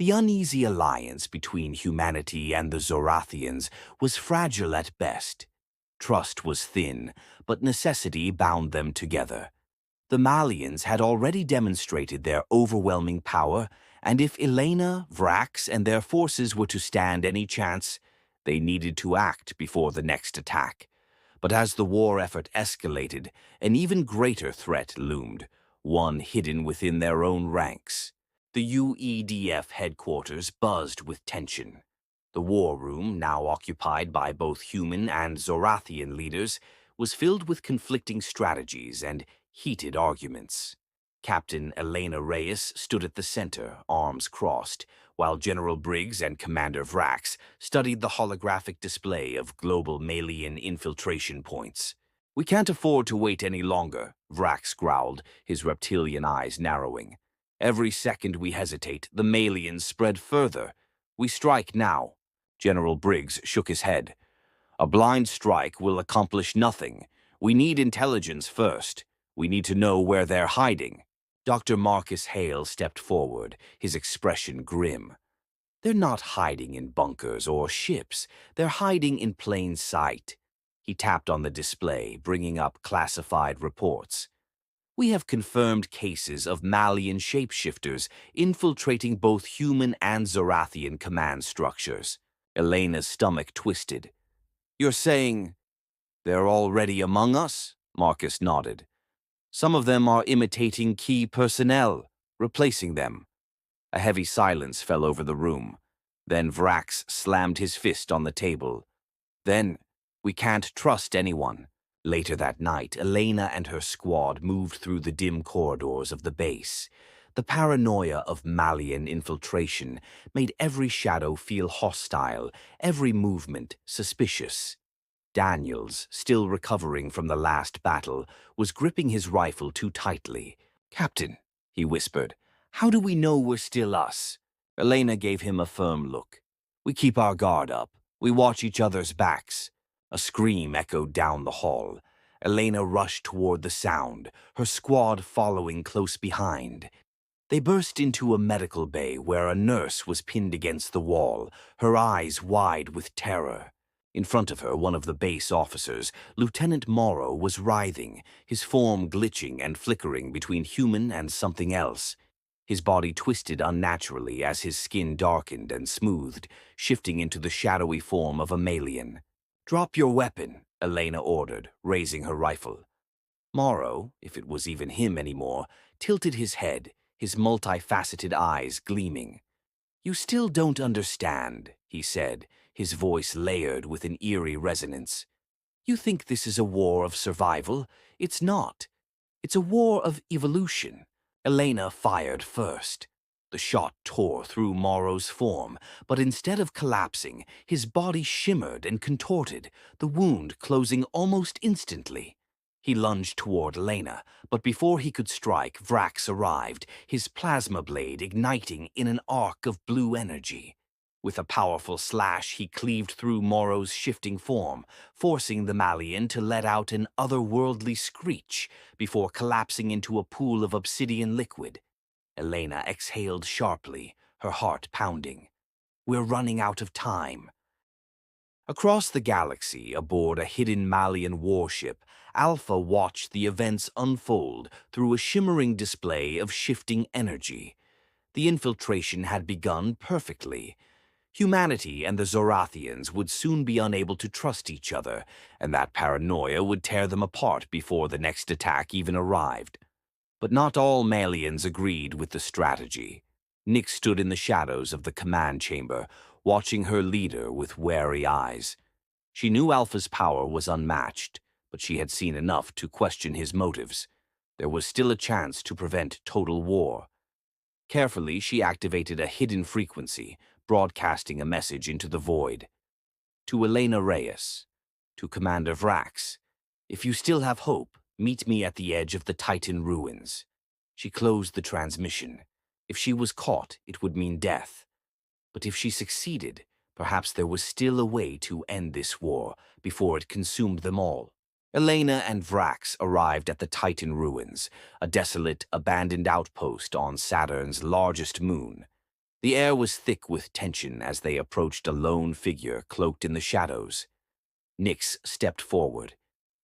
The uneasy alliance between humanity and the Zorathians was fragile at best. Trust was thin, but necessity bound them together. The Maliens had already demonstrated their overwhelming power, and if Elena, Vrax, and their forces were to stand any chance, they needed to act before the next attack. But as the war effort escalated, an even greater threat loomed, one hidden within their own ranks. The UEDF headquarters buzzed with tension. The war room, now occupied by both human and Zorathian leaders, was filled with conflicting strategies and heated arguments. Captain Elena Reyes stood at the center, arms crossed, while General Briggs and Commander Vrax studied the holographic display of global Malien infiltration points. "We can't afford to wait any longer," Vrax growled, his reptilian eyes narrowing. "Every second we hesitate, the Maliens spread further. We strike now." General Briggs shook his head. "A blind strike will accomplish nothing. We need intelligence first. We need to know where they're hiding." Dr. Marcus Hale stepped forward, his expression grim. "They're not hiding in bunkers or ships. They're hiding in plain sight." He tapped on the display, bringing up classified reports. "We have confirmed cases of Malien shapeshifters infiltrating both human and Zorathian command structures." Elena's stomach twisted. "You're saying they're already among us?" Marcus nodded. "Some of them are imitating key personnel, replacing them." A heavy silence fell over the room. Then Vrax slammed his fist on the table. "Then we can't trust anyone." Later that night, Elena and her squad moved through the dim corridors of the base. The paranoia of Malien infiltration made every shadow feel hostile, every movement suspicious. Daniels, still recovering from the last battle, was gripping his rifle too tightly. "Captain," he whispered, "how do we know we're still us?" Elena gave him a firm look. "We keep our guard up. We watch each other's backs." A scream echoed down the hall. Elena rushed toward the sound, her squad following close behind. They burst into a medical bay where a nurse was pinned against the wall, her eyes wide with terror. In front of her, one of the base officers, Lieutenant Morrow, was writhing, his form glitching and flickering between human and something else. His body twisted unnaturally as his skin darkened and smoothed, shifting into the shadowy form of a Malien. "Drop your weapon," Elena ordered, raising her rifle. Morrow, if it was even him anymore, tilted his head, his multifaceted eyes gleaming. "You still don't understand," he said, his voice layered with an eerie resonance. "You think this is a war of survival? It's not. It's a war of evolution." Elena fired first. The shot tore through Morrow's form, but instead of collapsing, his body shimmered and contorted, the wound closing almost instantly. He lunged toward Elena, but before he could strike, Vrax arrived, his plasma blade igniting in an arc of blue energy. With a powerful slash, he cleaved through Morrow's shifting form, forcing the Malien to let out an otherworldly screech before collapsing into a pool of obsidian liquid. Elena exhaled sharply, her heart pounding. "We're running out of time." Across the galaxy, aboard a hidden Malien warship, Alpha watched the events unfold through a shimmering display of shifting energy. The infiltration had begun perfectly. Humanity and the Zorathians would soon be unable to trust each other, and that paranoia would tear them apart before the next attack even arrived. But not all Maliens agreed with the strategy. Nick stood in the shadows of the command chamber, watching her leader with wary eyes. She knew Alpha's power was unmatched, but she had seen enough to question his motives. There was still a chance to prevent total war. Carefully, she activated a hidden frequency, broadcasting a message into the void. "To Elena Reyes. To Commander Vrax. If you still have hope, meet me at the edge of the Titan ruins." She closed the transmission. If she was caught, it would mean death. But if she succeeded, perhaps there was still a way to end this war before it consumed them all. Elena and Vrax arrived at the Titan ruins, a desolate, abandoned outpost on Saturn's largest moon. The air was thick with tension as they approached a lone figure cloaked in the shadows. Nyx stepped forward.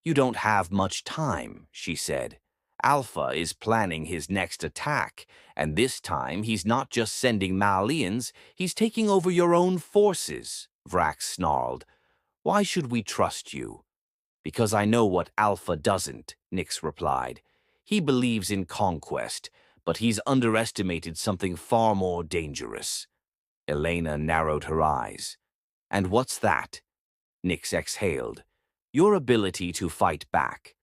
"You don't have much time," she said. "Alpha is planning his next attack, and this time he's not just sending Maliens, he's taking over your own forces," Vrax snarled. "Why should we trust you?" "Because I know what Alpha doesn't," Nyx replied. "He believes in conquest, but he's underestimated something far more dangerous." Elena narrowed her eyes. "And what's that?" Nyx exhaled. "Your ability to fight back."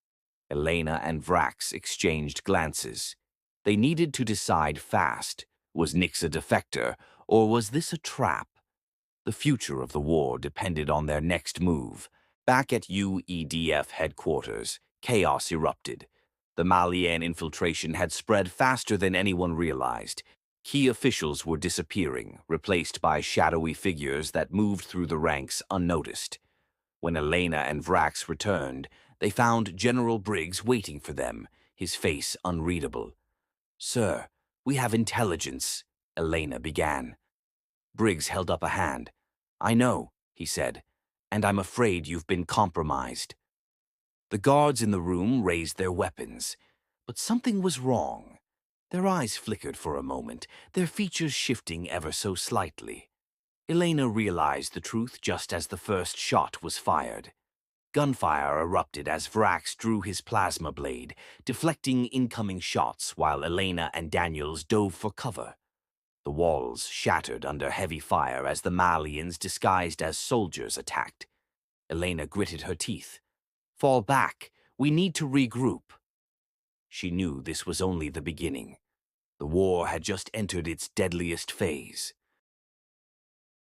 Elena and Vrax exchanged glances. They needed to decide fast. Was Nyx a defector, or was this a trap? The future of the war depended on their next move. Back at UEDF headquarters, chaos erupted. The Malien infiltration had spread faster than anyone realized. Key officials were disappearing, replaced by shadowy figures that moved through the ranks unnoticed. When Elena and Vrax returned, they found General Briggs waiting for them, his face unreadable. "Sir, we have intelligence," Elena began. Briggs held up a hand. "I know," he said, "and I'm afraid you've been compromised." The guards in the room raised their weapons, but something was wrong. Their eyes flickered for a moment, their features shifting ever so slightly. Elena realized the truth just as the first shot was fired. Gunfire erupted as Vrax drew his plasma blade, deflecting incoming shots while Elena and Daniels dove for cover. The walls shattered under heavy fire as the Maliens disguised as soldiers attacked. Elena gritted her teeth. "Fall back. We need to regroup." She knew this was only the beginning. The war had just entered its deadliest phase.